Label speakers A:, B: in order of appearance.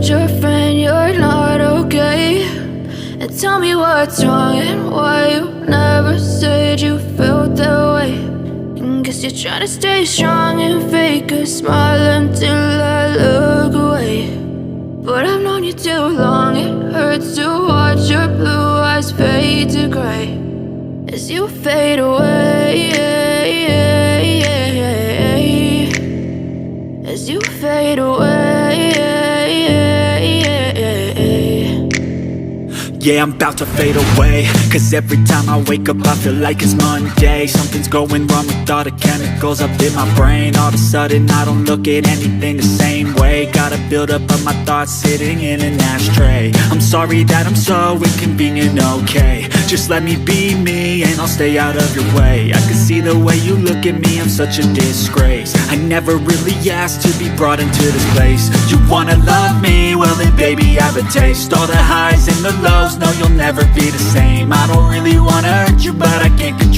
A: told your friend you're not okay, and tell me what's wrong and why you never said you felt that way. And guess you're trying to stay strong and fake a smile until I look away. But I've known you too long, it hurts to watch your blue eyes fade to gray as you fade away, as you fade away.
B: Yeah, I'm about to fade away, cause every time I wake up I feel like it's Monday. Something's going wrong with all the chemicals up in my brain. All of a sudden I don't look at anything the same way. Got a build-up of my thoughts sitting in an ashtray. I'm sorry that I'm so inconvenient, okay. Just let me be me and I'll stay out of your way. I can see the way you look at me, I'm such a disgrace. I never really asked to be brought into this place. You wanna love me? Well then baby I have a taste. All the highs and the lows, no, you'll never be the same. I don't really wanna hurt you, but I can't control